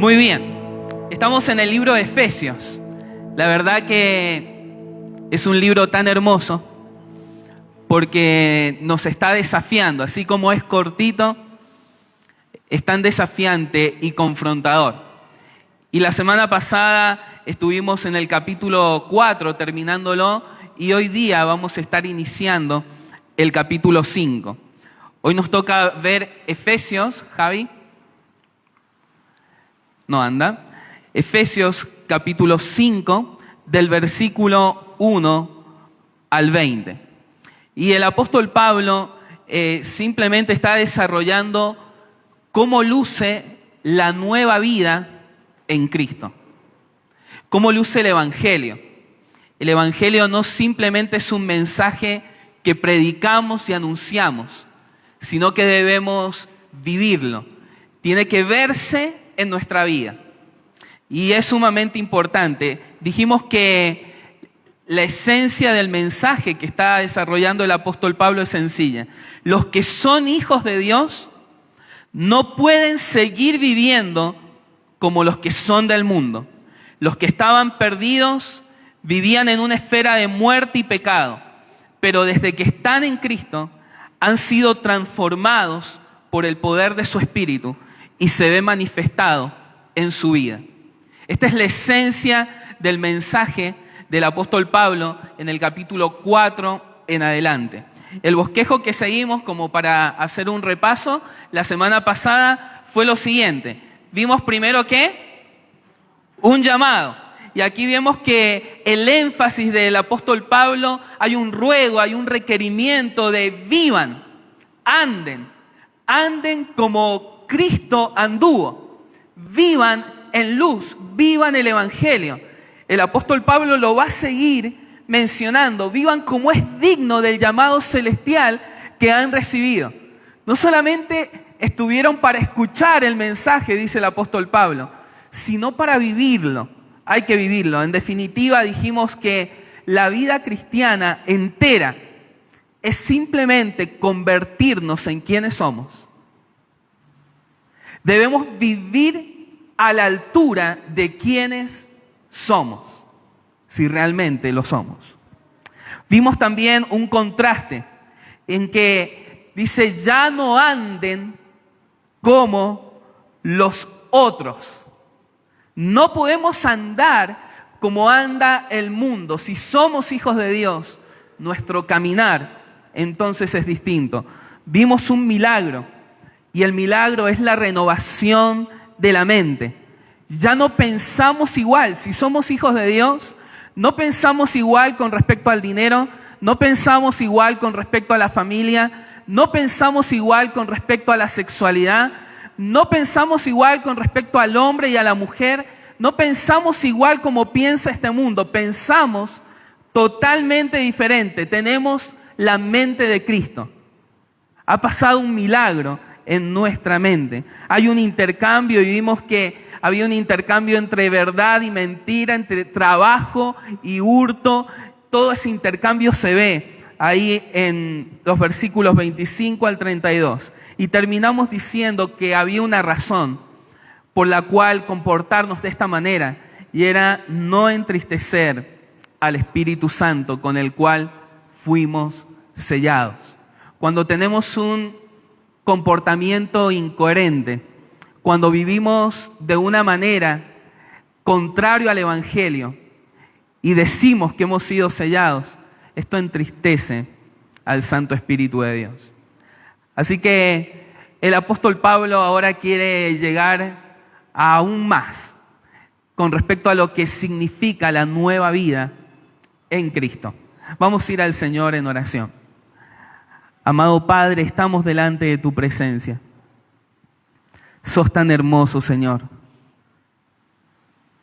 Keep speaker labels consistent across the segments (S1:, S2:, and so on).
S1: Muy bien, estamos en el libro de Efesios. La verdad que es un libro tan hermoso porque nos está desafiando, así como es cortito, es tan desafiante y confrontador. Y la semana pasada estuvimos en el capítulo 4 terminándolo y hoy día vamos a estar iniciando el capítulo 5. Hoy nos toca ver Efesios, Javi. No anda. Efesios capítulo 5, del versículo 1 al 20. Y el apóstol Pablo simplemente está desarrollando cómo luce la nueva vida en Cristo. Cómo luce el Evangelio. El Evangelio no simplemente es un mensaje que predicamos y anunciamos, sino que debemos vivirlo. Tiene que verse en nuestra vida. Y es sumamente importante. Dijimos que la esencia del mensaje que está desarrollando el apóstol Pablo es sencilla. Los que son hijos de Dios no pueden seguir viviendo como los que son del mundo. Los que estaban perdidos vivían en una esfera de muerte y pecado, pero desde que están en Cristo han sido transformados por el poder de su Espíritu y se ve manifestado en su vida. Esta es la esencia del mensaje del apóstol Pablo en el capítulo 4 en adelante. El bosquejo que seguimos, como para hacer un repaso, la semana pasada fue lo siguiente. Vimos primero que un llamado. Y aquí vemos que el énfasis del apóstol Pablo, hay un ruego, hay un requerimiento de vivan, anden como Cristo anduvo, vivan en luz, vivan el Evangelio. El apóstol Pablo lo va a seguir mencionando, vivan como es digno del llamado celestial que han recibido. No solamente estuvieron para escuchar el mensaje, dice el apóstol Pablo, sino para vivirlo. Hay que vivirlo. En definitiva, dijimos que la vida cristiana entera es simplemente convertirnos en quienes somos. Debemos vivir a la altura de quienes somos, si realmente lo somos. Vimos también un contraste en que dice, ya no anden como los otros. No podemos andar como anda el mundo. Si somos hijos de Dios, nuestro caminar entonces es distinto. Vimos un milagro y el milagro es la renovación de la mente. Ya no pensamos igual. Si somos hijos de Dios, no pensamos igual con respecto al dinero, no pensamos igual con respecto a la familia, no pensamos igual con respecto a la sexualidad, no pensamos igual con respecto al hombre y a la mujer, no pensamos igual como piensa este mundo, pensamos totalmente diferente, tenemos la mente de Cristo. Ha pasado un milagro en nuestra mente. Hay un intercambio y vimos que había un intercambio entre verdad y mentira, entre trabajo y hurto. Todo ese intercambio se ve ahí en los versículos 25 al 32. Y terminamos diciendo que había una razón por la cual comportarnos de esta manera, y era no entristecer al Espíritu Santo con el cual fuimos sellados. Cuando tenemos un comportamiento incoherente, cuando vivimos de una manera contrario al Evangelio y decimos que hemos sido sellados, esto entristece al Santo Espíritu de Dios. Así que el apóstol Pablo ahora quiere llegar a aún más con respecto a lo que significa la nueva vida en Cristo. Vamos a ir al Señor en oración. Amado Padre, estamos delante de tu presencia. Sos tan hermoso, Señor.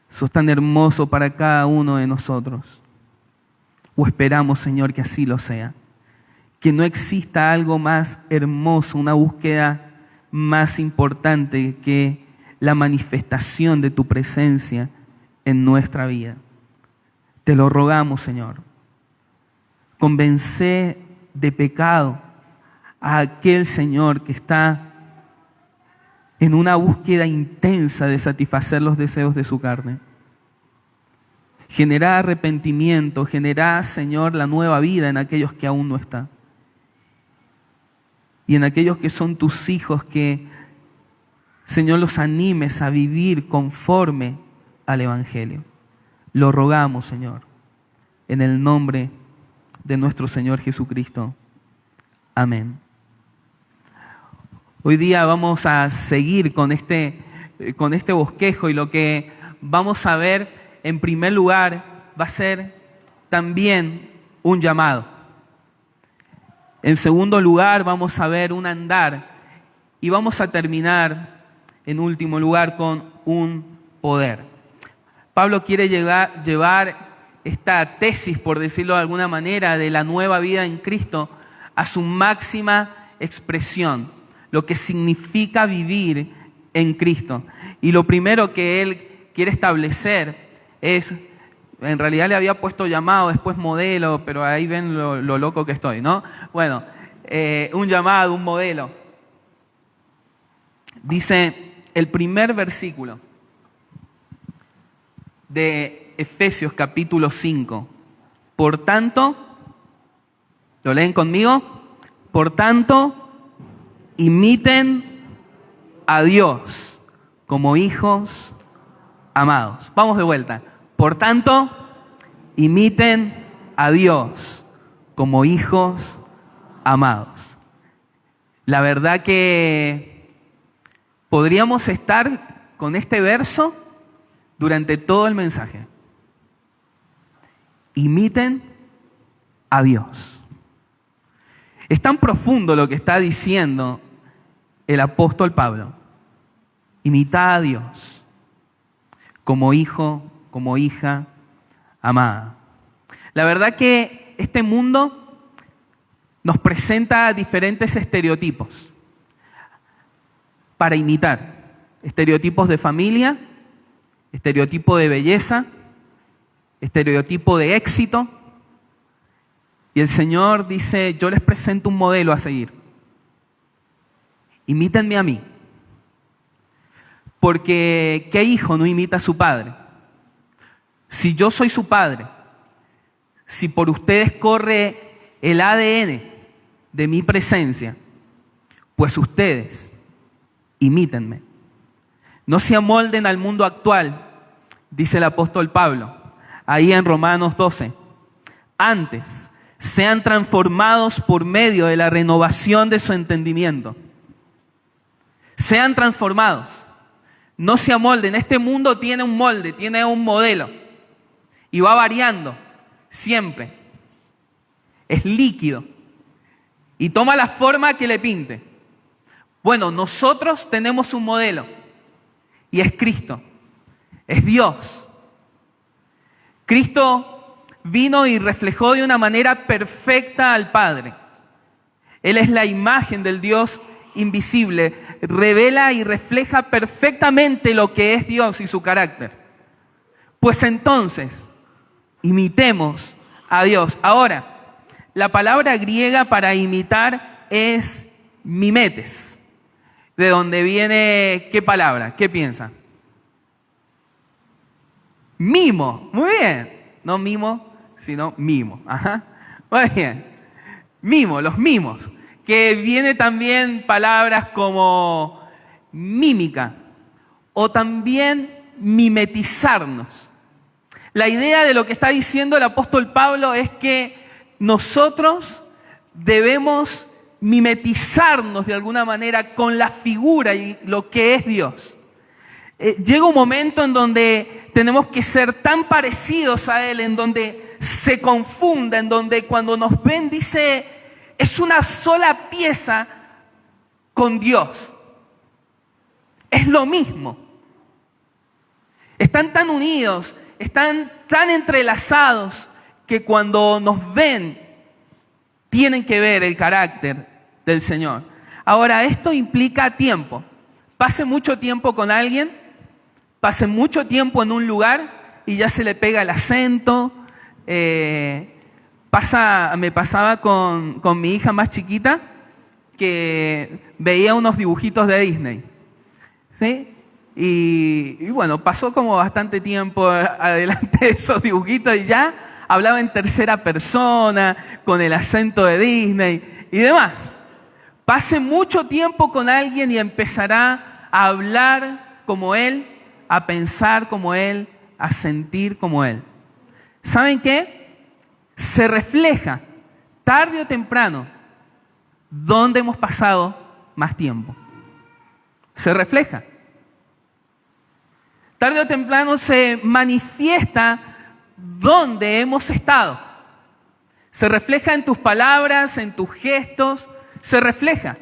S1: Sos tan hermoso para cada uno de nosotros. O esperamos, Señor, que así lo sea. Que no exista algo más hermoso, una búsqueda más importante que la manifestación de tu presencia en nuestra vida. Te lo rogamos, Señor. Convence de pecado a aquel, Señor, que está en una búsqueda intensa de satisfacer los deseos de su carne. Genera arrepentimiento, genera, Señor, la nueva vida en aquellos que aún no están. Y en aquellos que son tus hijos, que, Señor, los animes a vivir conforme al Evangelio. Lo rogamos, Señor, en el nombre de nuestro Señor Jesucristo. Amén. Hoy día vamos a seguir con este bosquejo, y lo que vamos a ver en primer lugar va a ser también un llamado. En segundo lugar vamos a ver un andar, y vamos a terminar en último lugar con un poder. Pablo quiere llevar esta tesis, por decirlo de alguna manera, de la nueva vida en Cristo a su máxima expresión, lo que significa vivir en Cristo. Y lo primero que él quiere establecer es, en realidad le había puesto llamado, después modelo, pero ahí ven lo loco que estoy, ¿no? Bueno, un llamado, un modelo. Dice el primer versículo de Efesios capítulo 5. Por tanto, ¿lo leen conmigo? Por tanto, imiten a Dios como hijos amados. Vamos de vuelta. Por tanto, imiten a Dios como hijos amados. La verdad que podríamos estar con este verso durante todo el mensaje. Imiten a Dios. Es tan profundo lo que está diciendo el apóstol Pablo. Imitad a Dios como hijo, como hija amada. La verdad que este mundo nos presenta diferentes estereotipos para imitar. Estereotipos de familia, estereotipo de belleza, estereotipo de éxito. Y el Señor dice, yo les presento un modelo a seguir. Imítenme a mí. Porque ¿qué hijo no imita a su padre? Si yo soy su padre, si por ustedes corre el ADN de mi presencia, pues ustedes imítenme. No se amolden al mundo actual, dice el apóstol Pablo, ahí en Romanos 12. Antes, sean transformados por medio de la renovación de su entendimiento. Sean transformados. No se amolden. Este mundo tiene un molde, tiene un modelo. Y va variando siempre. Es líquido. Y toma la forma que le pinte. Bueno, nosotros tenemos un modelo. Y es Cristo. Es Dios. Cristo vino y reflejó de una manera perfecta al Padre. Él es la imagen del Dios invisible. Revela y refleja perfectamente lo que es Dios y su carácter. Pues entonces, imitemos a Dios. Ahora, la palabra griega para imitar es mimetes. ¿De dónde viene qué palabra? ¿Qué piensa? Mimo. Muy bien. No mimo, sino mimo. Ajá. Muy bien. Mimo, los mimos. Que viene también palabras como mímica o también mimetizarnos. La idea de lo que está diciendo el apóstol Pablo es que nosotros debemos mimetizarnos de alguna manera con la figura y lo que es Dios. Llega un momento en donde tenemos que ser tan parecidos a Él, en donde se confunda, en donde cuando nos ven dice, es una sola pieza con Dios. Es lo mismo. Están tan unidos, están tan entrelazados que cuando nos ven tienen que ver el carácter del Señor. Ahora, esto implica tiempo. Pase mucho tiempo con alguien, pase mucho tiempo en un lugar y ya se le pega el acento. Me pasaba con mi hija más chiquita que veía unos dibujitos de Disney. ¿sí? Y bueno, pasó como bastante tiempo adelante de esos dibujitos y ya hablaba en tercera persona, con el acento de Disney y demás. Pase mucho tiempo con alguien y empezará a hablar como él, a pensar como él, a sentir como él. ¿Saben qué? Se refleja tarde o temprano dónde hemos pasado más tiempo. Se refleja. Tarde o temprano se manifiesta dónde hemos estado. Se refleja en tus palabras, en tus gestos, se refleja.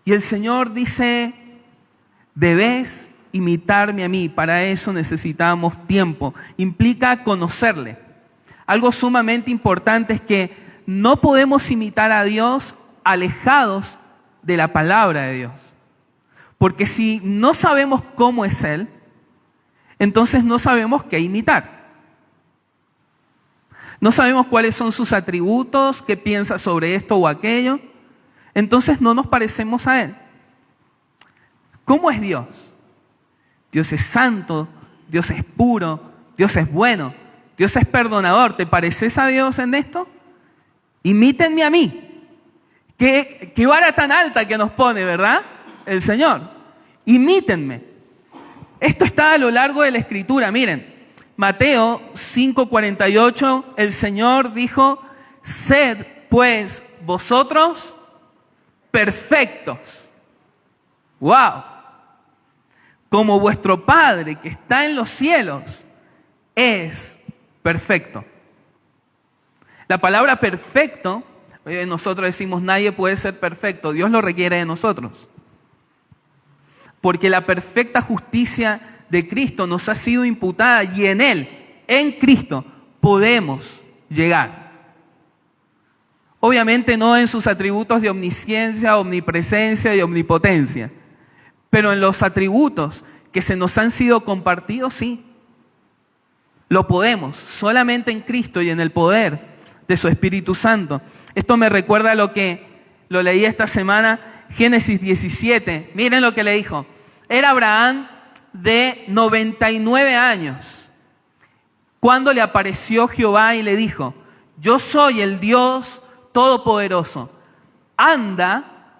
S1: Y el Señor dice, debes imitarme a mí. Para eso necesitamos tiempo. Implica conocerle. Algo sumamente importante es que no podemos imitar a Dios alejados de la palabra de Dios. Porque si no sabemos cómo es Él, entonces no sabemos qué imitar. No sabemos cuáles son sus atributos, qué piensa sobre esto o aquello. Entonces no nos parecemos a Él. ¿Cómo es Dios? Dios es santo, Dios es puro, Dios es bueno, Dios es perdonador. ¿Te pareces a Dios en esto? Imítenme a mí. Qué vara tan alta que nos pone, ¿verdad? El Señor. Imítenme. Esto está a lo largo de la Escritura. Miren, Mateo 5:48, el Señor dijo, sed pues vosotros perfectos. ¡Wow! Como vuestro Padre que está en los cielos es perfecto. La palabra perfecto, nosotros decimos nadie puede ser perfecto, Dios lo requiere de nosotros. Porque la perfecta justicia de Cristo nos ha sido imputada y en Él, en Cristo, podemos llegar. Obviamente no en sus atributos de omnisciencia, omnipresencia y omnipotencia, pero en los atributos que se nos han sido compartidos, sí. Lo podemos, solamente en Cristo y en el poder de su Espíritu Santo. Esto me recuerda a lo leí esta semana, Génesis 17. Miren lo que le dijo. Era Abraham de 99 años cuando le apareció Jehová y le dijo, yo soy el Dios Todopoderoso. Anda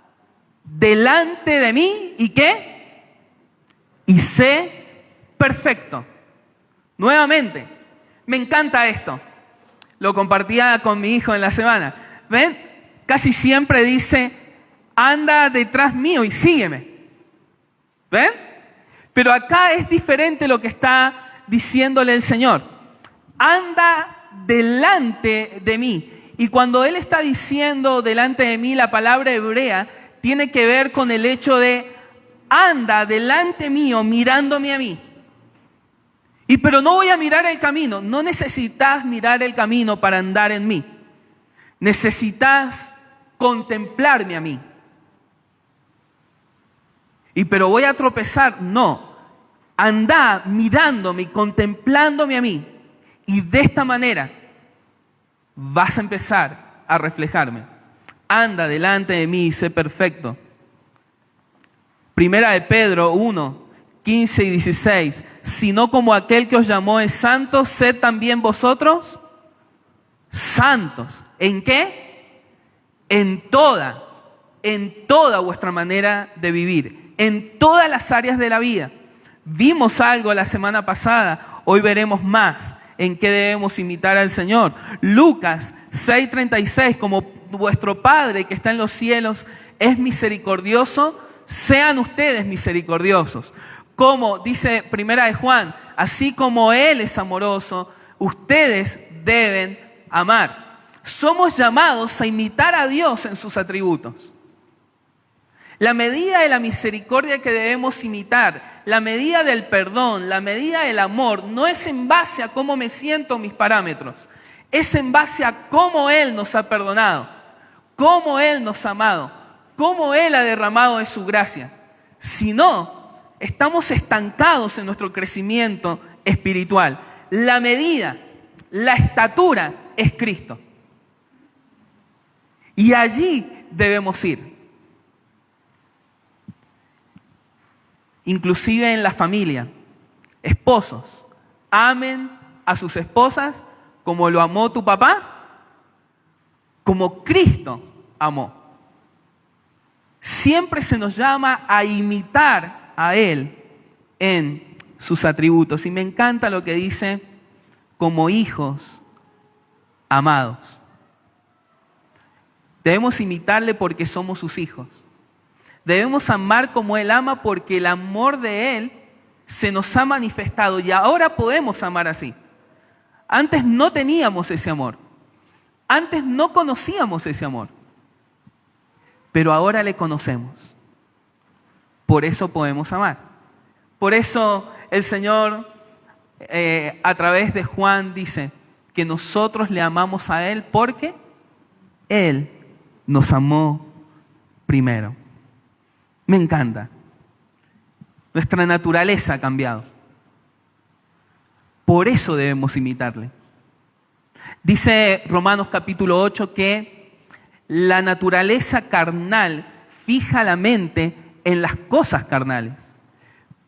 S1: delante de mí y ¿qué? Y sé perfecto. Nuevamente, me encanta esto. Lo compartía con mi hijo en la semana. ¿Ven? Casi siempre dice, anda detrás mío y sígueme. ¿Ven? Pero acá es diferente lo que está diciéndole el Señor. Anda delante de mí. Y cuando Él está diciendo delante de mí, la palabra hebrea tiene que ver con el hecho de anda delante mío mirándome a mí. Pero no voy a mirar el camino. No necesitas mirar el camino para andar en mí. Necesitas contemplarme a mí. Pero voy a tropezar. No. Anda mirándome y contemplándome a mí. Y de esta manera vas a empezar a reflejarme. Anda delante de mí y sé perfecto. Primera de Pedro 1, 15 y 16. Sino como aquel que os llamó es santo, sed también vosotros santos. ¿En qué? En toda vuestra manera de vivir. En todas las áreas de la vida. Vimos algo la semana pasada, hoy veremos más en qué debemos imitar al Señor. Lucas 6:36, como vuestro Padre que está en los cielos es misericordioso, sean ustedes misericordiosos. Como dice Primera de Juan, así como Él es amoroso, ustedes deben amar. Somos llamados a imitar a Dios en sus atributos. La medida de la misericordia que debemos imitar, la medida del perdón, la medida del amor, no es en base a cómo me siento en mis parámetros. Es en base a cómo Él nos ha perdonado, cómo Él nos ha amado, cómo Él ha derramado de su gracia. Si no, estamos estancados en nuestro crecimiento espiritual. La medida, la estatura es Cristo. Y allí debemos ir. inclusive en la familia. Esposos, amen a sus esposas como lo amó tu papá, como Cristo amó. Siempre se nos llama a imitar a Él en sus atributos. Y me encanta lo que dice, como hijos amados. Debemos imitarle porque somos sus hijos. Debemos amar como Él ama porque el amor de Él se nos ha manifestado y ahora podemos amar así. Antes no teníamos ese amor. Antes no conocíamos ese amor. Pero ahora le conocemos. Por eso podemos amar. Por eso el Señor, a través de Juan, dice que nosotros le amamos a Él porque Él nos amó primero. Me encanta. Nuestra naturaleza ha cambiado. Por eso debemos imitarle. Dice Romanos capítulo 8 que la naturaleza carnal fija la mente en las cosas carnales.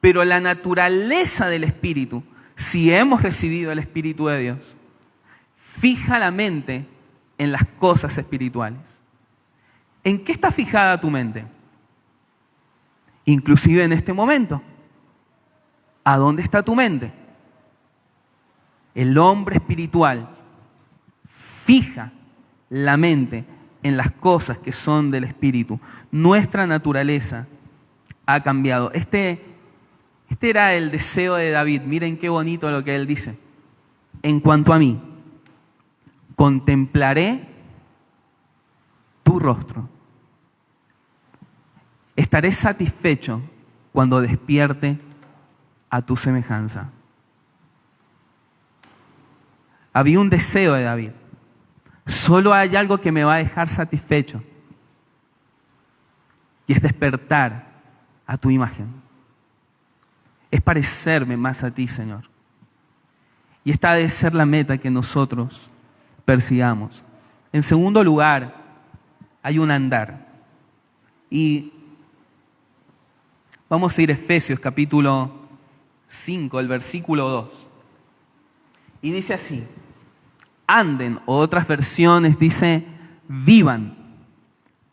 S1: Pero la naturaleza del Espíritu, si hemos recibido el Espíritu de Dios, fija la mente en las cosas espirituales. ¿En qué está fijada tu mente? Inclusive en este momento. ¿A dónde está tu mente? El hombre espiritual fija la mente en las cosas que son del Espíritu. Nuestra naturaleza ha cambiado. Este era el deseo de David. Miren qué bonito lo que él dice. En cuanto a mí, contemplaré tu rostro. Estaré satisfecho cuando despierte a tu semejanza. Había un deseo de David. Solo hay algo que me va a dejar satisfecho. Y es despertar a tu imagen. Es parecerme más a ti, Señor. Y esta debe ser la meta que nosotros persigamos. En segundo lugar, hay un andar. Y vamos a ir a Efesios capítulo 5, el versículo 2. Y dice así, anden, o otras versiones dice, vivan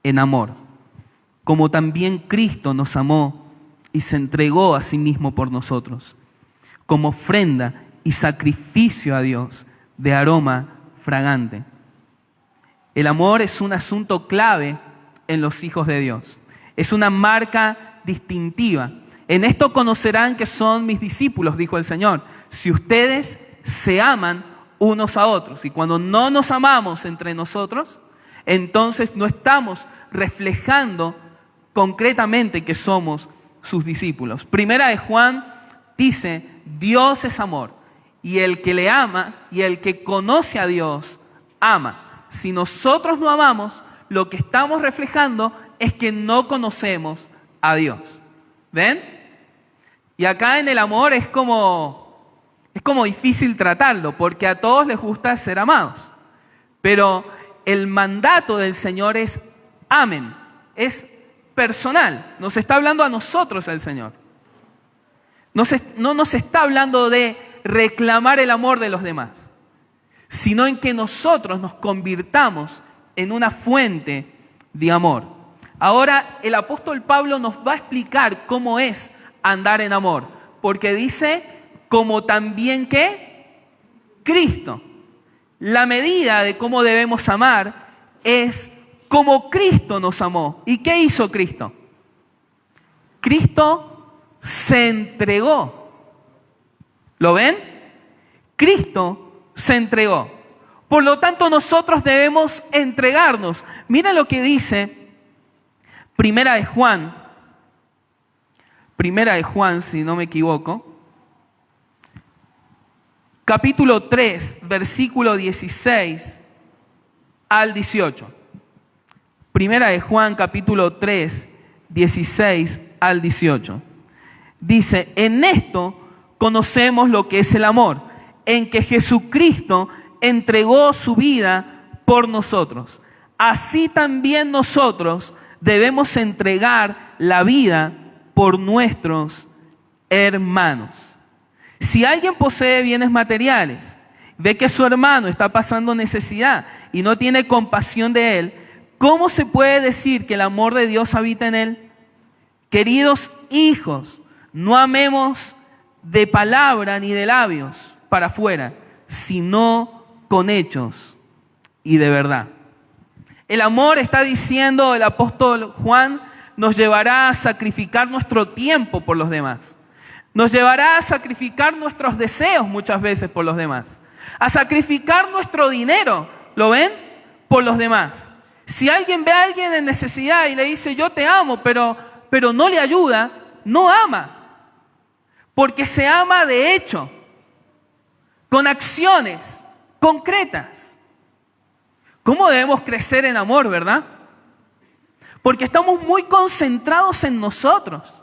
S1: en amor, como también Cristo nos amó y se entregó a sí mismo por nosotros, como ofrenda y sacrificio a Dios de aroma fragante. El amor es un asunto clave en los hijos de Dios. Es una marca distintiva. En esto conocerán que son mis discípulos, dijo el Señor, si ustedes se aman unos a otros. Y cuando no nos amamos entre nosotros, entonces no estamos reflejando concretamente que somos sus discípulos. Primera de Juan dice, Dios es amor, y el que le ama y el que conoce a Dios, ama. Si nosotros no amamos, lo que estamos reflejando es que no conocemos a Dios. ¿Ven? Y acá en el amor es como difícil tratarlo, porque a todos les gusta ser amados. Pero el mandato del Señor es amen, es personal. Nos está hablando a nosotros el Señor. No nos está hablando de reclamar el amor de los demás, sino en que nosotros nos convirtamos en una fuente de amor. Ahora el apóstol Pablo nos va a explicar cómo es andar en amor, porque dice, como también que Cristo. La medida de cómo debemos amar es como Cristo nos amó. ¿Y qué hizo Cristo? Cristo se entregó. ¿Lo ven? Cristo se entregó. Por lo tanto, nosotros debemos entregarnos. Mira lo que dice Primera de Juan, si no me equivoco, capítulo 3, versículo 16 al 18. Primera de Juan, capítulo 3, 16 al 18. Dice, en esto conocemos lo que es el amor, en que Jesucristo entregó su vida por nosotros. Así también nosotros debemos entregar la vida por nuestros hermanos. Si alguien posee bienes materiales, ve que su hermano está pasando necesidad y no tiene compasión de él, ¿cómo se puede decir que el amor de Dios habita en él? Queridos hijos, no amemos de palabra ni de labios para afuera, sino con hechos y de verdad. El amor, está diciendo el apóstol Juan, nos llevará a sacrificar nuestro tiempo por los demás. Nos llevará a sacrificar nuestros deseos muchas veces por los demás. A sacrificar nuestro dinero, ¿lo ven? Por los demás. Si alguien ve a alguien en necesidad y le dice yo te amo, pero no le ayuda, no ama. Porque se ama de hecho, con acciones concretas. ¿Cómo debemos crecer en amor, verdad? Porque estamos muy concentrados en nosotros.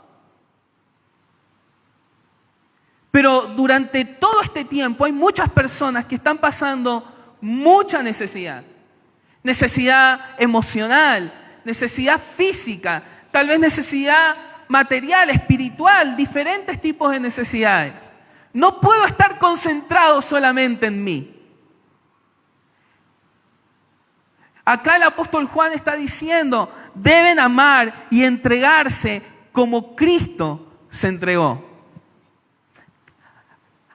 S1: Pero durante todo este tiempo hay muchas personas que están pasando mucha necesidad. Necesidad emocional, necesidad física, tal vez necesidad material, espiritual, diferentes tipos de necesidades. No puedo estar concentrado solamente en mí. Acá el apóstol Juan está diciendo, deben amar y entregarse como Cristo se entregó.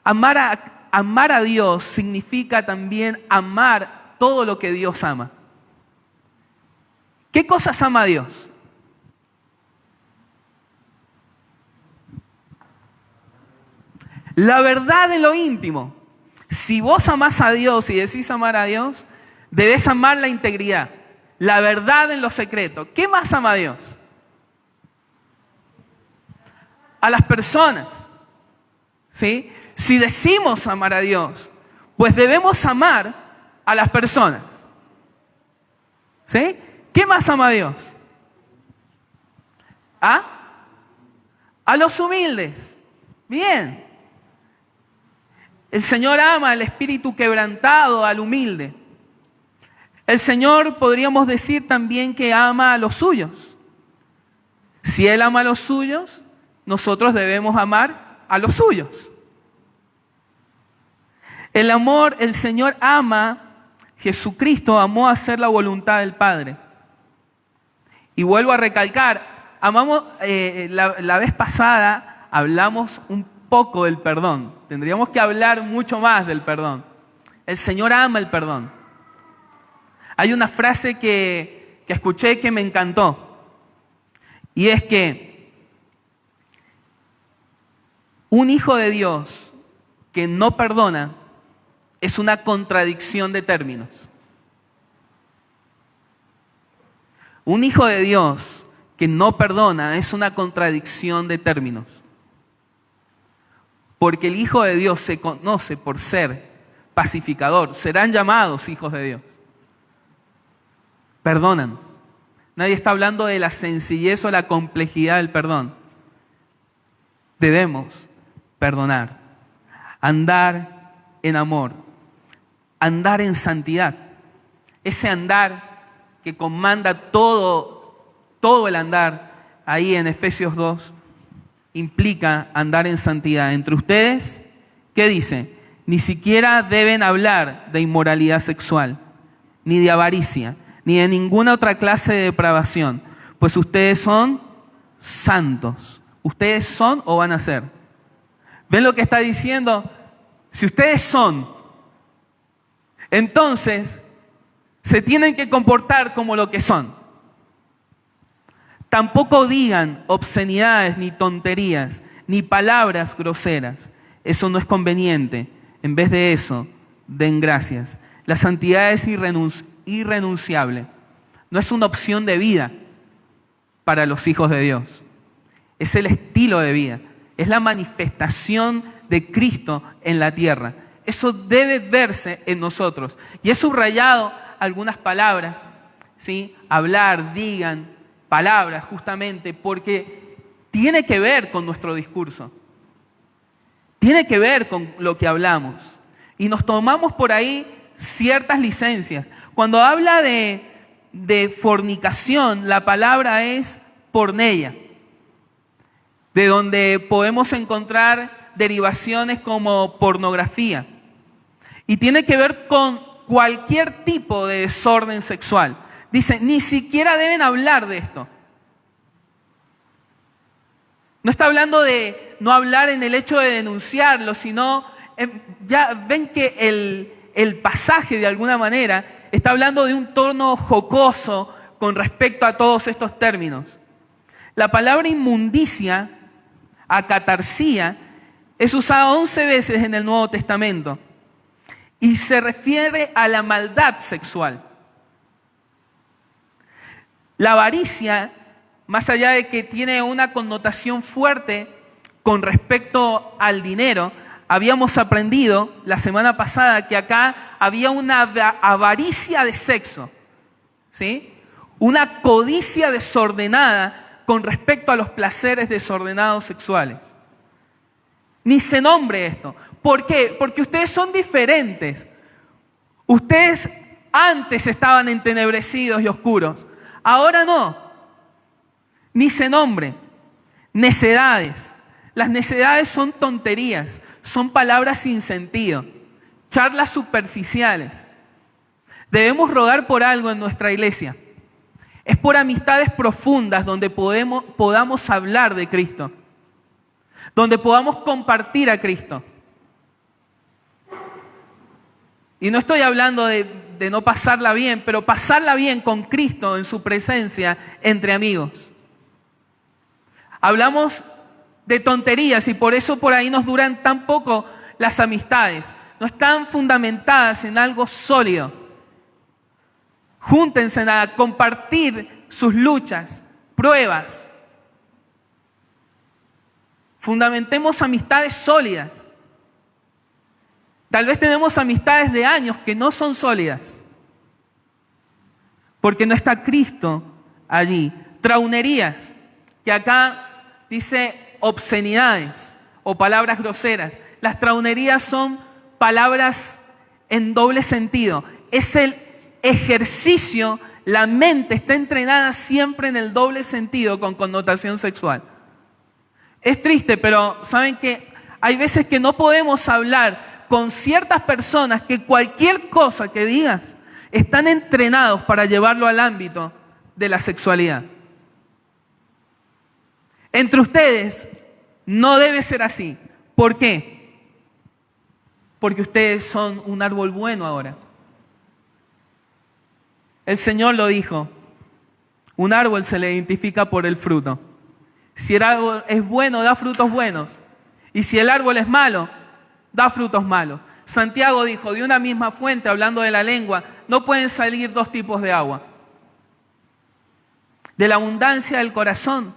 S1: Amar a Dios significa también amar todo lo que Dios ama. ¿Qué cosas ama Dios? La verdad en lo íntimo. Si vos amás a Dios y decís amar a Dios, debes amar la integridad, la verdad en lo secreto. ¿Qué más ama Dios? A las personas. ¿Sí? Si decimos amar a Dios, pues debemos amar a las personas. ¿Sí? ¿Qué más ama Dios? A los humildes. Bien. El Señor ama al espíritu quebrantado, al humilde. El Señor, podríamos decir también que ama a los suyos. Si Él ama a los suyos, nosotros debemos amar a los suyos. El amor, el Señor ama, Jesucristo amó hacer la voluntad del Padre. Y vuelvo a recalcar, amamos, la vez pasada hablamos un poco del perdón. Tendríamos que hablar mucho más del perdón. El Señor ama el perdón. Hay una frase que escuché que me encantó. Y es que un hijo de Dios que no perdona es una contradicción de términos. Un hijo de Dios que no perdona es una contradicción de términos. Porque el Hijo de Dios se conoce por ser pacificador. Serán llamados hijos de Dios. Perdonan. Nadie está hablando de la sencillez o la complejidad del perdón. Debemos perdonar. Andar en amor. Andar en santidad. Ese andar que comanda todo el andar ahí en Efesios 2 implica andar en santidad. Entre ustedes, ¿qué dice? Ni siquiera deben hablar de inmoralidad sexual, ni de avaricia, ni de ninguna otra clase de depravación, pues ustedes son santos. Ustedes son o van a ser. ¿Ven lo que está diciendo? Si ustedes son, entonces se tienen que comportar como lo que son. Tampoco digan obscenidades, ni tonterías, ni palabras groseras. Eso no es conveniente. En vez de eso, den gracias. La santidad es irrenunciable. No es una opción de vida para los hijos de Dios. Es el estilo de vida. Es la manifestación de Cristo en la tierra. Eso debe verse en nosotros. Y he subrayado algunas palabras, ¿sí? Hablar, digan, palabras justamente porque tiene que ver con nuestro discurso. Tiene que ver con lo que hablamos. Y nos tomamos por ahí ciertas licencias. Cuando habla de fornicación, la palabra es porneia. de donde podemos encontrar derivaciones como pornografía. Y tiene que ver con cualquier tipo de desorden sexual. Dice, ni siquiera deben hablar de esto. No está hablando de no hablar en el hecho de denunciarlo, sino ya ven que el pasaje de alguna manera está hablando de un tono jocoso con respecto a todos estos términos. La palabra inmundicia, acatarsia, es usada 11 veces en el Nuevo Testamento y se refiere a la maldad sexual. La avaricia, más allá de que tiene una connotación fuerte con respecto al dinero, habíamos aprendido la semana pasada que acá había una avaricia de sexo, ¿sí? Una codicia desordenada con respecto a los placeres desordenados sexuales. Ni se nombre esto. ¿Por qué? Porque ustedes son diferentes. Ustedes antes estaban entenebrecidos y oscuros. Ahora no. Ni se nombre. Necedades. Las necedades son tonterías, son palabras sin sentido, charlas superficiales. Debemos rogar por algo en nuestra iglesia. Es por amistades profundas donde podamos hablar de Cristo, donde podamos compartir a Cristo. Y no estoy hablando de no pasarla bien, pero pasarla bien con Cristo en su presencia entre amigos. Hablamos de tonterías y por eso por ahí nos duran tan poco las amistades. No están fundamentadas en algo sólido. Júntense a compartir sus luchas, pruebas. Fundamentemos amistades sólidas. Tal vez tenemos amistades de años que no son sólidas, porque no está Cristo allí. Traunerías, que acá dice obscenidades o palabras groseras. Las traunerías son palabras en doble sentido. Es el ejercicio, la mente está entrenada siempre en el doble sentido con connotación sexual. Es triste, pero saben que hay veces que no podemos hablar con ciertas personas que cualquier cosa que digas están entrenados para llevarlo al ámbito de la sexualidad. Entre ustedes no debe ser así. ¿Por qué? Porque ustedes son un árbol bueno ahora. El Señor lo dijo. Un árbol se le identifica por el fruto. Si el árbol es bueno, da frutos buenos. Y si el árbol es malo, da frutos malos. Santiago dijo, de una misma fuente, hablando de la lengua, no pueden salir dos tipos de agua. De la abundancia del corazón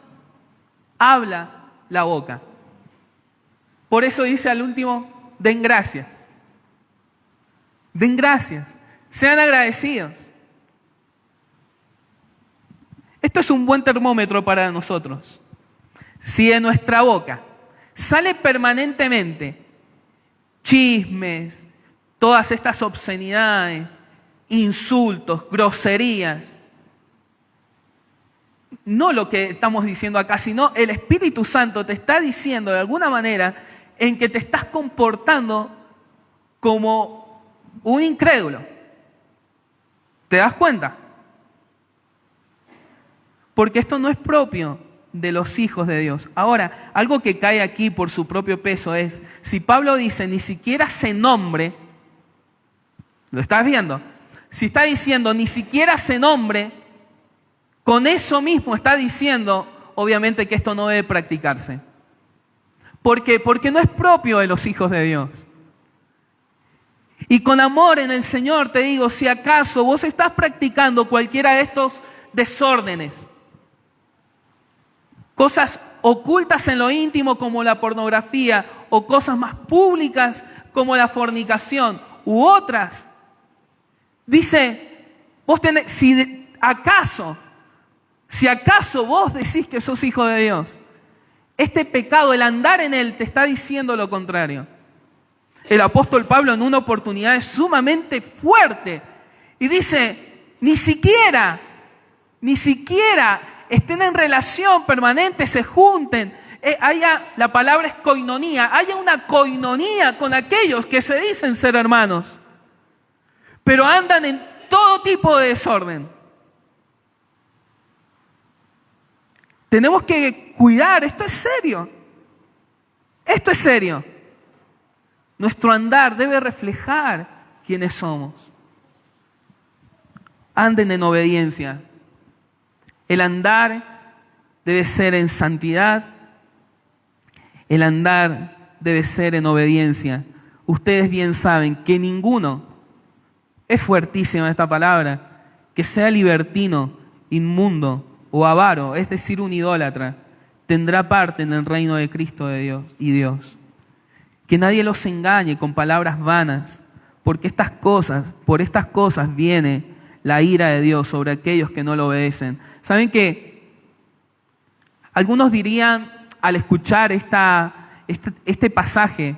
S1: habla la boca. Por eso dice al último, den gracias. Den gracias. Sean agradecidos. Esto es un buen termómetro para nosotros. Si de nuestra boca sale permanentemente chismes, todas estas obscenidades, insultos, groserías, no lo que estamos diciendo acá, sino el Espíritu Santo te está diciendo de alguna manera en que te estás comportando como un incrédulo. ¿Te das cuenta? Porque esto no es propio de los hijos de Dios. Ahora, algo que cae aquí por su propio peso es, si Pablo dice ni siquiera se nombre, ¿lo estás viendo? Si está diciendo ni siquiera se nombre, con eso mismo está diciendo, obviamente, que esto no debe practicarse. ¿Por qué? Porque no es propio de los hijos de Dios. Y con amor en el Señor te digo, si acaso vos estás practicando cualquiera de estos desórdenes, cosas ocultas en lo íntimo como la pornografía o cosas más públicas como la fornicación u otras, dice, vos tenés, si acaso vos decís que sos hijo de Dios, este pecado, el andar en él, te está diciendo lo contrario. El apóstol Pablo en una oportunidad es sumamente fuerte y dice, ni siquiera estén en relación permanente, se junten, la palabra es koinonía, haya una koinonía con aquellos que se dicen ser hermanos, pero andan en todo tipo de desorden. Tenemos que cuidar, esto es serio. Esto es serio. Nuestro andar debe reflejar quiénes somos. Anden en obediencia. El andar debe ser en santidad. El andar debe ser en obediencia. Ustedes bien saben que ninguno, es fuertísima esta palabra, que sea libertino, inmundo o avaro, es decir, un idólatra, tendrá parte en el reino de Cristo de Dios y Dios. Que nadie los engañe con palabras vanas, porque por estas cosas viene la ira de Dios sobre aquellos que no lo obedecen. ¿Saben qué? Algunos dirían al escuchar este pasaje,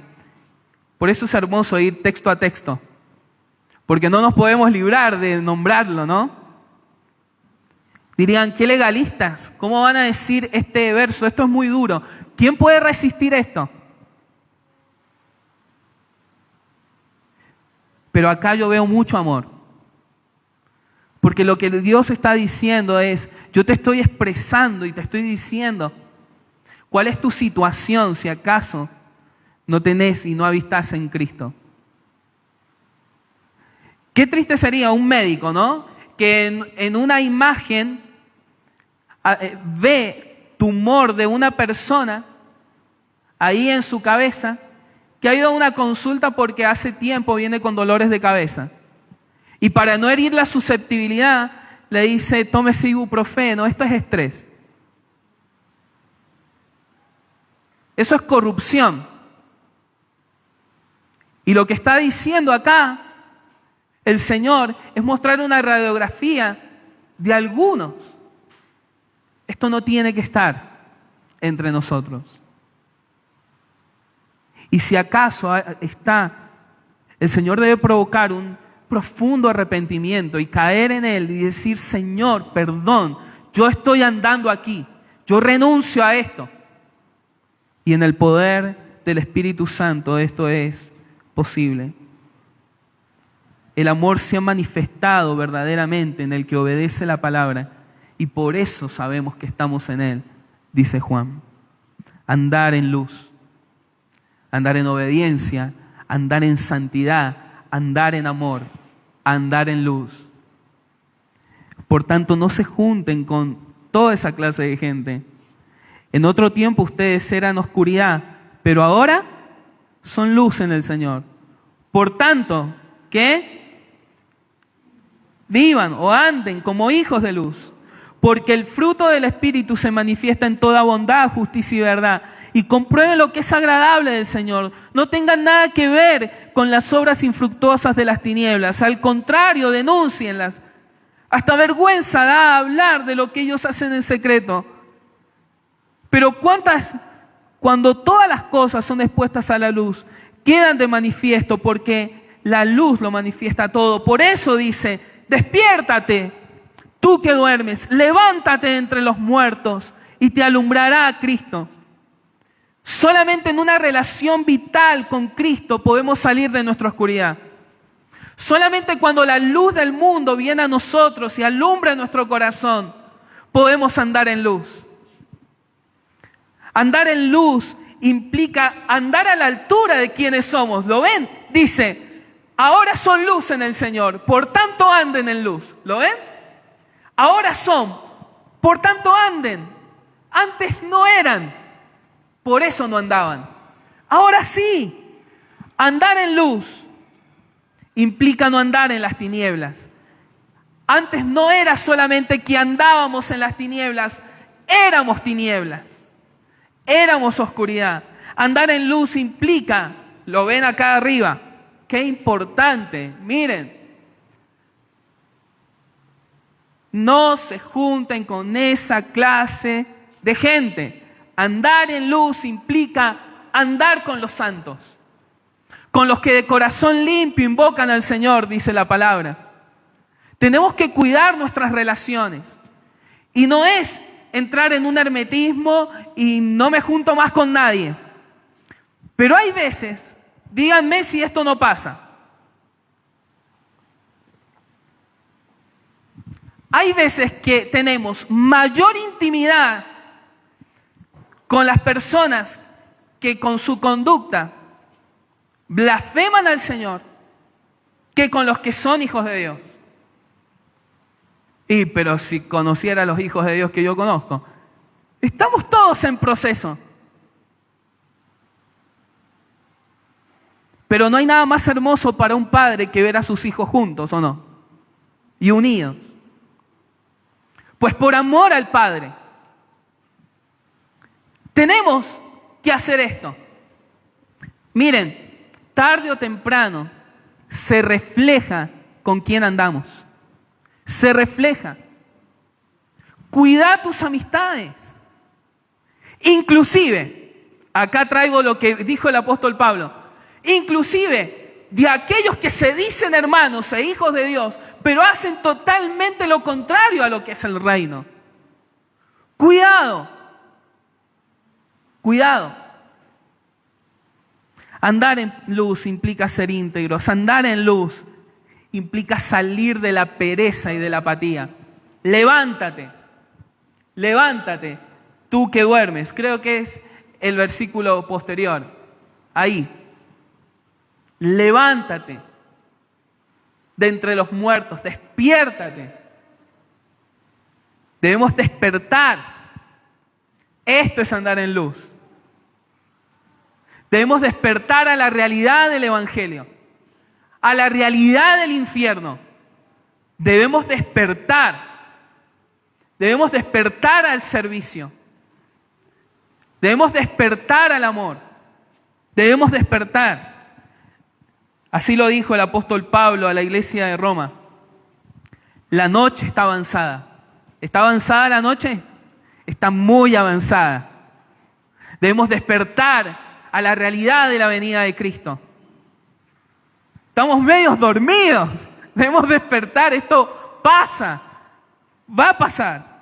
S1: por eso es hermoso ir texto a texto, porque no nos podemos librar de nombrarlo, ¿no? Dirían, qué legalistas, ¿cómo van a decir este verso? Esto es muy duro. ¿Quién puede resistir esto? Pero acá yo veo mucho amor. Porque lo que Dios está diciendo es, yo te estoy expresando y te estoy diciendo cuál es tu situación si acaso no tenés y no habitás en Cristo. Qué triste sería un médico, ¿no? Que en una imagen ve tumor de una persona ahí en su cabeza, que ha ido a una consulta porque hace tiempo viene con dolores de cabeza. Y para no herir la susceptibilidad, le dice, tómese ibuprofeno, esto es estrés. Eso es corrupción. Y lo que está diciendo acá el Señor es mostrar una radiografía de algunos. Esto no tiene que estar entre nosotros. Y si acaso está, el Señor debe provocar un profundo arrepentimiento y caer en Él y decir, Señor, perdón, yo estoy andando aquí, yo renuncio a esto. Y en el poder del Espíritu Santo esto es posible. El amor se ha manifestado verdaderamente en el que obedece la palabra y por eso sabemos que estamos en Él, dice Juan. Andar en luz, andar en obediencia, andar en santidad, andar en amor, andar en luz. Por tanto, no se junten con toda esa clase de gente. En otro tiempo ustedes eran oscuridad, pero ahora son luz en el Señor. Por tanto, ¿qué? Vivan o anden como hijos de luz, porque el fruto del Espíritu se manifiesta en toda bondad, justicia y verdad. Y comprueben lo que es agradable del Señor. No tengan nada que ver con las obras infructuosas de las tinieblas. Al contrario, denúncienlas. Hasta vergüenza da hablar de lo que ellos hacen en secreto. Pero cuando todas las cosas son expuestas a la luz, quedan de manifiesto porque la luz lo manifiesta todo. Por eso dice, despiértate, tú que duermes, levántate entre los muertos y te alumbrará a Cristo. Solamente en una relación vital con Cristo podemos salir de nuestra oscuridad. Solamente cuando la luz del mundo viene a nosotros y alumbra nuestro corazón, podemos andar en luz. Andar en luz implica andar a la altura de quienes somos. ¿Lo ven? Dice, ahora son luz en el Señor, por tanto anden en luz. ¿Lo ven? Ahora son, por tanto anden. Antes no eran. Por eso no andaban. Ahora sí, andar en luz implica no andar en las tinieblas. Antes no era solamente que andábamos en las tinieblas, éramos tinieblas, éramos oscuridad. Andar en luz implica, lo ven acá arriba, qué importante, miren. No se junten con esa clase de gente. Andar en luz implica andar con los santos, con los que de corazón limpio invocan al Señor, dice la palabra. Tenemos que cuidar nuestras relaciones. Y no es entrar en un hermetismo y no me junto más con nadie. Pero hay veces, díganme si esto no pasa. Hay veces que tenemos mayor intimidad con las personas que con su conducta blasfeman al Señor que con los que son hijos de Dios. Pero si conociera a los hijos de Dios que yo conozco, estamos todos en proceso. Pero no hay nada más hermoso para un padre que ver a sus hijos juntos, ¿o no? Y unidos. Pues por amor al Padre, tenemos que hacer esto. Miren, tarde o temprano se refleja con quién andamos. Se refleja. Cuida tus amistades. Inclusive, acá traigo lo que dijo el apóstol Pablo, inclusive de aquellos que se dicen hermanos e hijos de Dios, pero hacen totalmente lo contrario a lo que es el reino. Cuidado. Cuidado. Andar en luz implica ser íntegros. Andar en luz implica salir de la pereza y de la apatía. Levántate. Levántate, tú que duermes. Creo que es el versículo posterior. Ahí. Levántate de entre los muertos, despiértate. Debemos despertar. Esto es andar en luz. Debemos despertar a la realidad del Evangelio, a la realidad del infierno. Debemos despertar. Debemos despertar al servicio. Debemos despertar al amor. Debemos despertar. Así lo dijo el apóstol Pablo a la iglesia de Roma. La noche está avanzada. ¿Está avanzada la noche? Está muy avanzada. Debemos despertar a la realidad de la venida de Cristo. Estamos medio dormidos. Debemos despertar. Esto pasa. Va a pasar.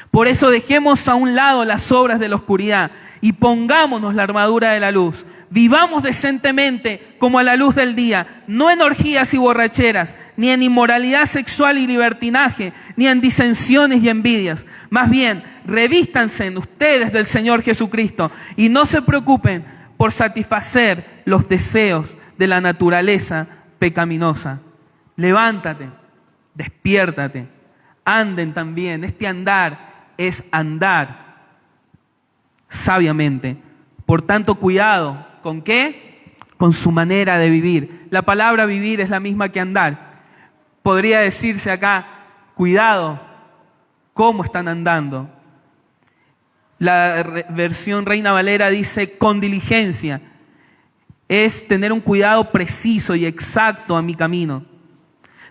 S1: Por eso dejemos a un lado las obras de la oscuridad y pongámonos la armadura de la luz. Vivamos decentemente como a la luz del día, no en orgías y borracheras, ni en inmoralidad sexual y libertinaje, ni en disensiones y envidias. Más bien, revístanse en ustedes del Señor Jesucristo y no se preocupen por satisfacer los deseos de la naturaleza pecaminosa. Levántate, despiértate, anden también. Este andar es andar sabiamente. Por tanto, cuidado. ¿Con qué? Con su manera de vivir. La palabra vivir es la misma que andar. Podría decirse acá, cuidado, ¿cómo están andando? La versión Reina Valera dice, con diligencia. Es tener un cuidado preciso y exacto a mi camino.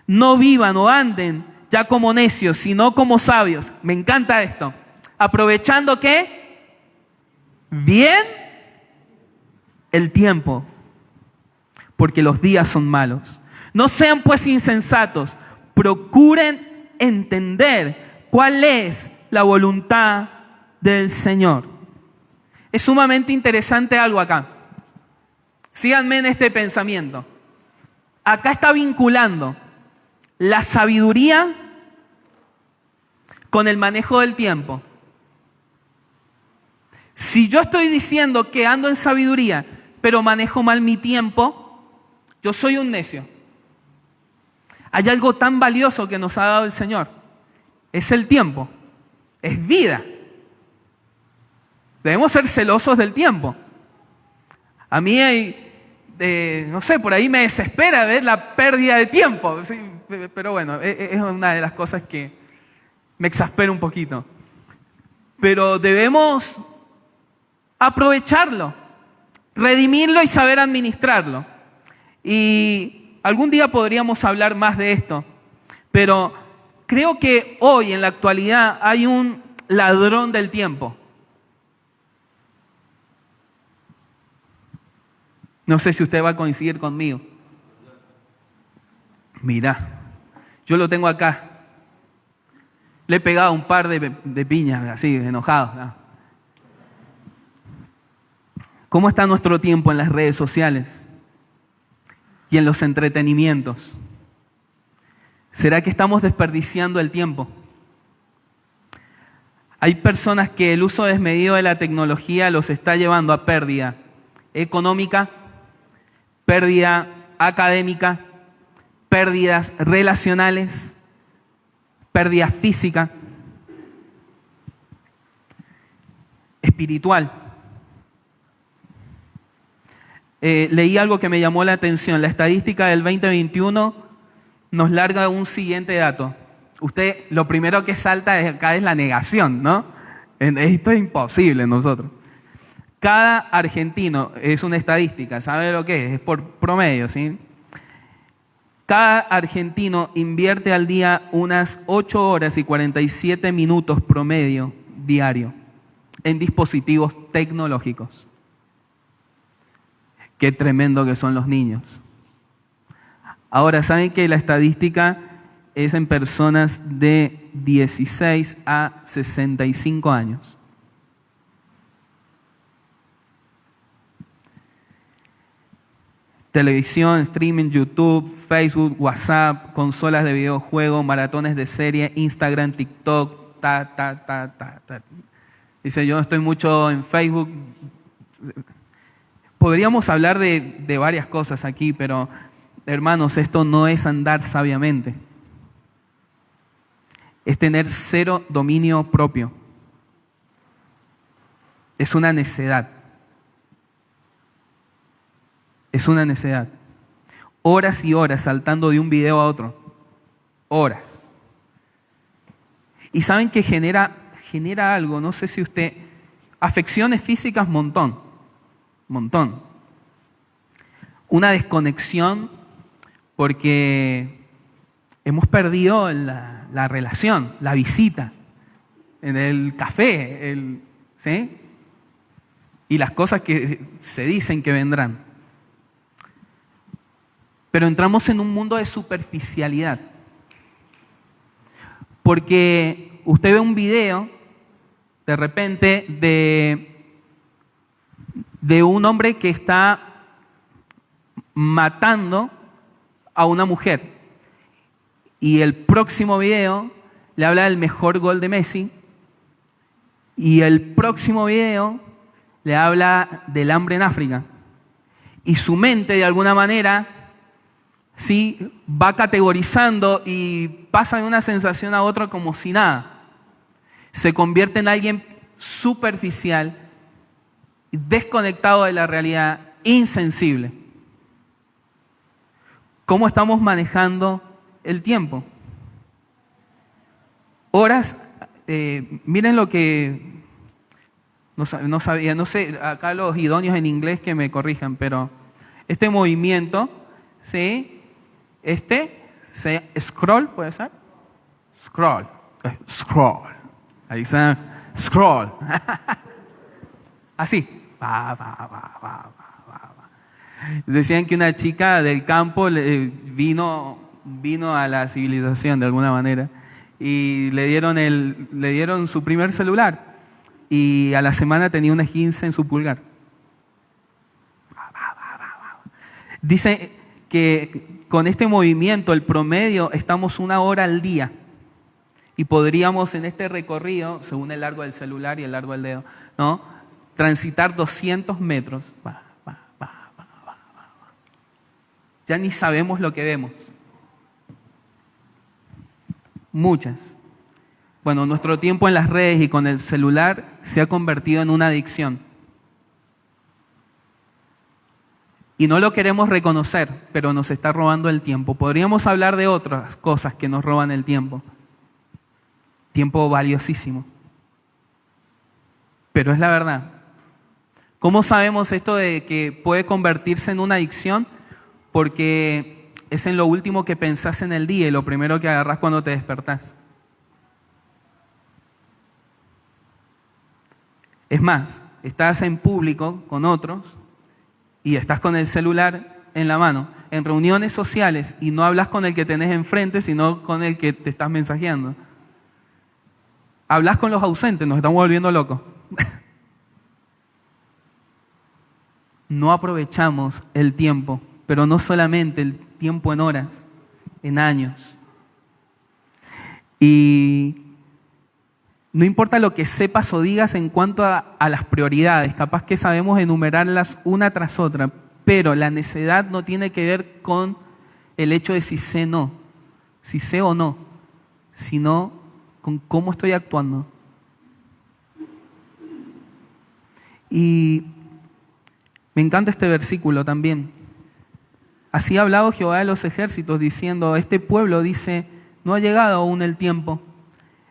S1: No vivan o anden ya como necios, sino como sabios. Me encanta esto. Aprovechando ¿qué? Bien el tiempo, porque los días son malos. No sean pues insensatos, procuren entender cuál es la voluntad del Señor. Es sumamente interesante algo acá. Síganme en este pensamiento. Acá está vinculando la sabiduría con el manejo del tiempo. Si yo estoy diciendo que ando en sabiduría, pero manejo mal mi tiempo, yo soy un necio. Hay algo tan valioso que nos ha dado el Señor. Es el tiempo. Es vida. Debemos ser celosos del tiempo. A mí no sé, por ahí me desespera ver la pérdida de tiempo. Sí, pero bueno, es una de las cosas que me exaspera un poquito. Pero debemos aprovecharlo, redimirlo y saber administrarlo. Y algún día podríamos hablar más de esto, pero creo que hoy en la actualidad hay un ladrón del tiempo. No sé si usted va a coincidir conmigo. Mira, yo lo tengo acá. Le he pegado un par de piñas, así, enojado, ¿no? ¿Cómo está nuestro tiempo en las redes sociales y en los entretenimientos? ¿Será que estamos desperdiciando el tiempo? Hay personas que el uso desmedido de la tecnología los está llevando a pérdida económica, pérdida académica, pérdidas relacionales, pérdida física, espiritual. Leí algo que me llamó la atención. La estadística del 2021 nos larga un siguiente dato. Usted, lo primero que salta acá es la negación, ¿no? Esto es imposible nosotros. Cada argentino, es una estadística, ¿sabe lo que es? Es por promedio, ¿sí? Cada argentino invierte al día unas 8 horas y 47 minutos promedio diario en dispositivos tecnológicos. Qué tremendo que son los niños. Ahora, ¿saben que la estadística es en personas de 16 a 65 años? Televisión, streaming, YouTube, Facebook, WhatsApp, consolas de videojuegos, maratones de serie, Instagram, TikTok, Dice, yo estoy mucho en Facebook. Podríamos hablar de varias cosas aquí, pero hermanos, esto no es andar sabiamente. Es tener cero dominio propio. Es una necedad. Es una necedad. Horas y horas saltando de un video a otro. Horas. Y saben que genera algo, no sé si usted... Afecciones físicas, montón. Una desconexión porque hemos perdido la relación, la visita, en el café, ¿sí? Y las cosas que se dicen que vendrán. Pero entramos en un mundo de superficialidad. Porque usted ve un video, de repente, de un hombre que está matando a una mujer. Y el próximo video le habla del mejor gol de Messi. Y el próximo video le habla del hambre en África. Y su mente, de alguna manera, sí, va categorizando y pasa de una sensación a otra como si nada. Se convierte en alguien superficial, desconectado de la realidad, insensible. ¿Cómo estamos manejando el tiempo? Horas, miren lo que, no sabía, no sé, acá los idóneos en inglés que me corrijan, pero este movimiento, ¿sí? Scroll, ¿puede ser? Scroll. Ahí está, scroll. Así. Decían que una chica del campo vino a la civilización de alguna manera y le dieron su primer celular y a la semana tenía una esguince en su pulgar. Dice que con este movimiento, el promedio, estamos 1 hora al día y podríamos en este recorrido, según el largo del celular y el largo del dedo, ¿no?, transitar 200 metros. Ya ni sabemos lo que vemos. Muchas. Bueno, nuestro tiempo en las redes y con el celular se ha convertido en una adicción. Y no lo queremos reconocer, pero nos está robando el tiempo. Podríamos hablar de otras cosas que nos roban el tiempo. Tiempo valiosísimo. Pero es la verdad. ¿Cómo sabemos esto de que puede convertirse en una adicción? Porque es en lo último que pensás en el día y lo primero que agarrás cuando te despertás. Es más, estás en público con otros y estás con el celular en la mano, en reuniones sociales, y no hablas con el que tenés enfrente, sino con el que te estás mensajeando. Hablas con los ausentes, nos estamos volviendo locos. No aprovechamos el tiempo, pero no solamente el tiempo en horas, en años. Y no importa lo que sepas o digas en cuanto a las prioridades, capaz que sabemos enumerarlas una tras otra, pero la necedad no tiene que ver con el hecho de si sé o no, sino con cómo estoy actuando. Y me encanta este versículo también. Así ha hablado Jehová de los ejércitos, diciendo, este pueblo dice, no ha llegado aún el tiempo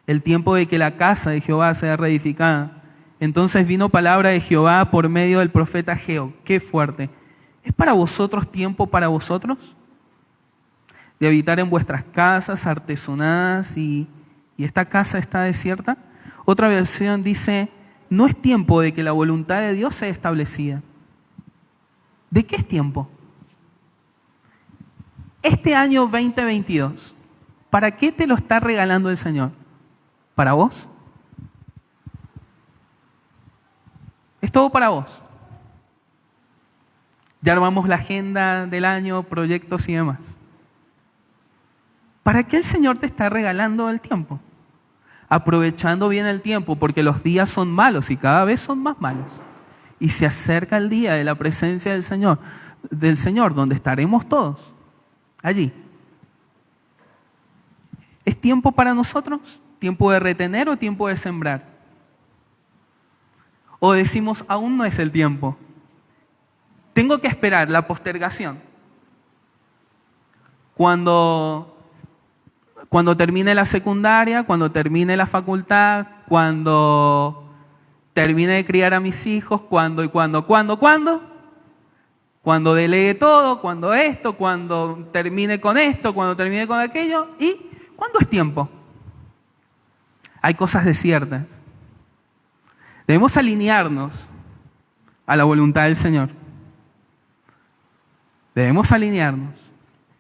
S1: de que la casa de Jehová sea reedificada. Entonces vino palabra de Jehová por medio del profeta Ageo. Qué fuerte. ¿Es para vosotros tiempo para vosotros? De habitar en vuestras casas artesonadas y esta casa está desierta. Otra versión dice, no es tiempo de que la voluntad de Dios sea establecida. ¿De qué es tiempo? Este año 2022, ¿para qué te lo está regalando el Señor? ¿Para vos? Es todo para vos. Ya armamos la agenda del año, proyectos y demás. ¿Para qué el Señor te está regalando el tiempo? Aprovechando bien el tiempo, porque los días son malos y cada vez son más malos. Y se acerca el día de la presencia del Señor, donde estaremos todos allí. ¿Es tiempo para nosotros? ¿Tiempo de retener o tiempo de sembrar? O decimos, aún no es el tiempo. Tengo que esperar la postergación. Cuando termine la secundaria, cuando termine la facultad, cuando termine de criar a mis hijos, cuando delegue todo, cuando termine con esto, cuando termine con aquello, ¿y cuándo es tiempo? Hay cosas desiertas. Debemos alinearnos a la voluntad del Señor. Debemos alinearnos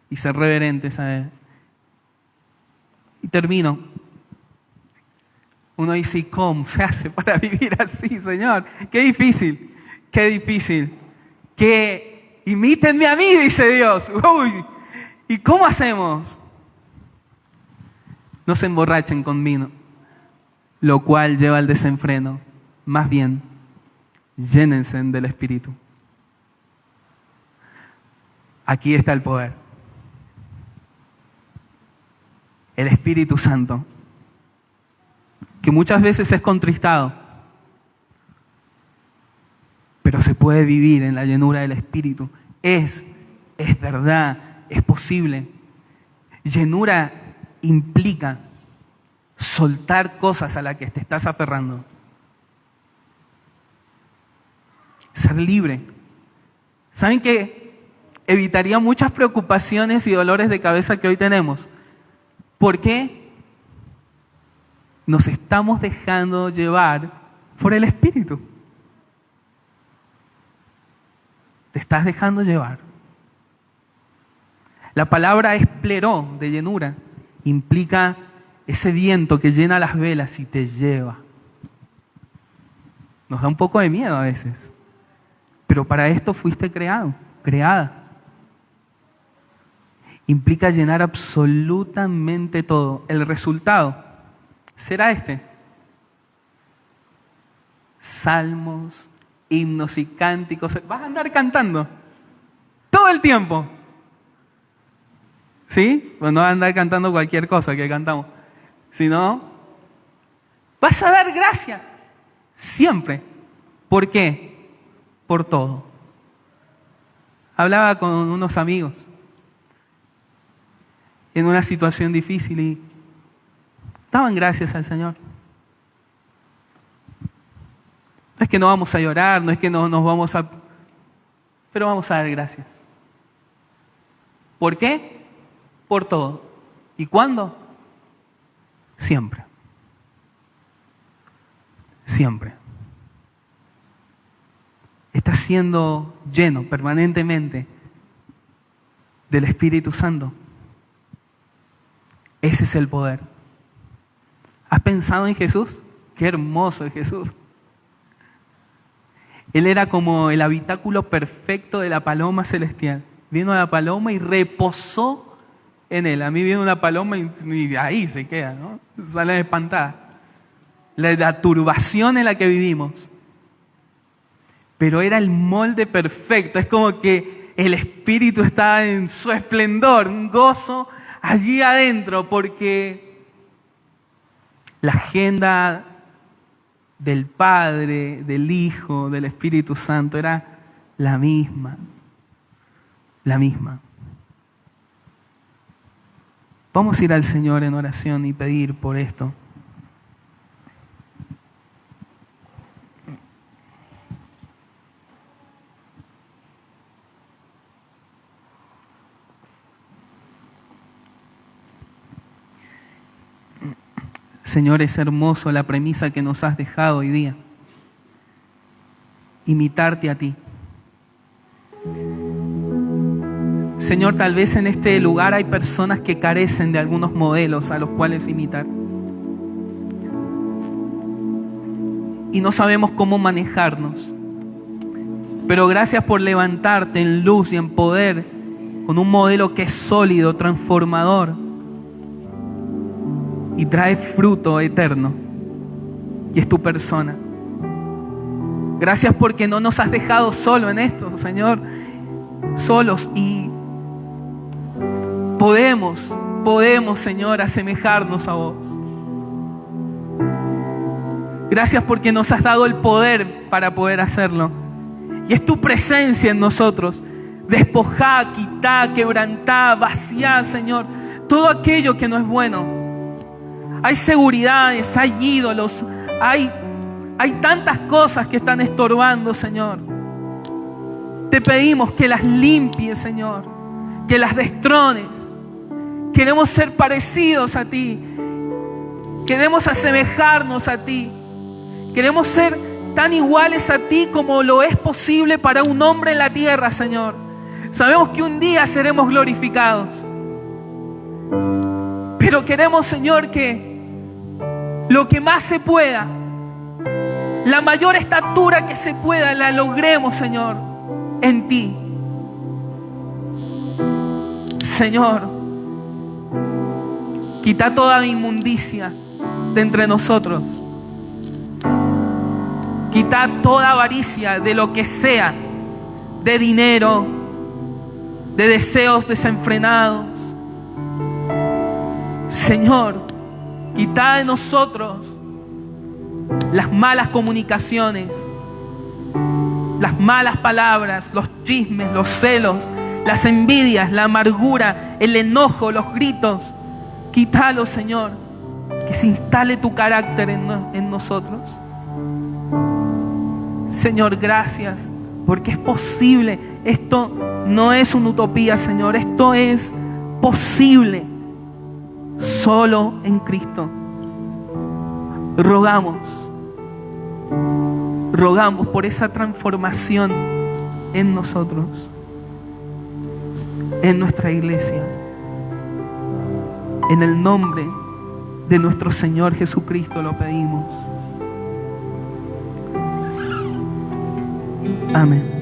S1: y ser reverentes a Él. Y termino. Uno dice, ¿y cómo se hace para vivir así, Señor? Qué difícil, qué difícil. Que imítenme a mí, dice Dios. Uy, ¿y cómo hacemos? No se emborrachen con vino, lo cual lleva al desenfreno. Más bien, llénense del Espíritu. Aquí está el poder. El Espíritu Santo, que muchas veces es contristado, pero se puede vivir en la llenura del Espíritu. Es verdad, es posible. Llenura implica soltar cosas a las que te estás aferrando. Ser libre. ¿Saben qué? Evitaría muchas preocupaciones y dolores de cabeza que hoy tenemos. ¿Por qué? Nos estamos dejando llevar por el Espíritu. Te estás dejando llevar. La palabra espleró, de llenura, implica ese viento que llena las velas y te lleva. Nos da un poco de miedo a veces, pero para esto fuiste creado, creada. Implica llenar absolutamente todo. El resultado será este: salmos, himnos y cánticos. Vas a andar cantando todo el tiempo. ¿Sí? Pues no vas a andar cantando cualquier cosa que cantamos. Sino, vas a dar gracias siempre. ¿Por qué? Por todo. Hablaba con unos amigos en una situación difícil y daban gracias al Señor. No es que no vamos a llorar, no es que no nos vamos a... pero vamos a dar gracias. ¿Por qué? Por todo. ¿Y cuándo? Siempre. Siempre. Estás siendo lleno permanentemente del Espíritu Santo. Ese es el poder. ¿Has pensado en Jesús? Qué hermoso es Jesús. Él era como el habitáculo perfecto de la paloma celestial. Vino la paloma y reposó en él. A mí viene una paloma y ahí se queda, ¿no? Sale espantada. La turbación en la que vivimos. Pero era el molde perfecto. Es como que el Espíritu estaba en su esplendor, un gozo allí adentro, porque la agenda del Padre, del Hijo, del Espíritu Santo era la misma. La misma. Vamos a ir al Señor en oración y pedir por esto. Señor, es hermoso la premisa que nos has dejado hoy día. Imitarte a ti. Señor, tal vez en este lugar hay personas que carecen de algunos modelos a los cuales imitar. Y no sabemos cómo manejarnos. Pero gracias por levantarte en luz y en poder con un modelo que es sólido, transformador y trae fruto eterno. Y es tu persona. Gracias porque no nos has dejado solo en esto, Señor. Solos y podemos, Señor, asemejarnos a vos. Gracias porque nos has dado el poder para poder hacerlo. Y es tu presencia en nosotros. Despojá, quitá, quebrantá, vaciá, Señor, todo aquello que no es bueno. Hay seguridades, hay ídolos, hay tantas cosas que están estorbando, Señor. Te pedimos que las limpies, Señor, que las destrones. Queremos ser parecidos a ti. Queremos asemejarnos a ti. Queremos ser tan iguales a ti como lo es posible para un hombre en la tierra, Señor. Sabemos que un día seremos glorificados. Pero queremos, Señor, que lo que más se pueda, la mayor estatura que se pueda, la logremos, Señor, en ti. Señor, quita toda inmundicia de entre nosotros. Quita toda avaricia de lo que sea, de dinero, de deseos desenfrenados. Señor, quita de nosotros las malas comunicaciones, las malas palabras, los chismes, los celos, las envidias, la amargura, el enojo, los gritos. Quítalo, Señor, que se instale tu carácter en nosotros. Señor, gracias, porque es posible. Esto no es una utopía, Señor, esto es posible. Solo en Cristo. Rogamos por esa transformación en nosotros, en nuestra iglesia, en el nombre de nuestro Señor Jesucristo lo pedimos. Amén.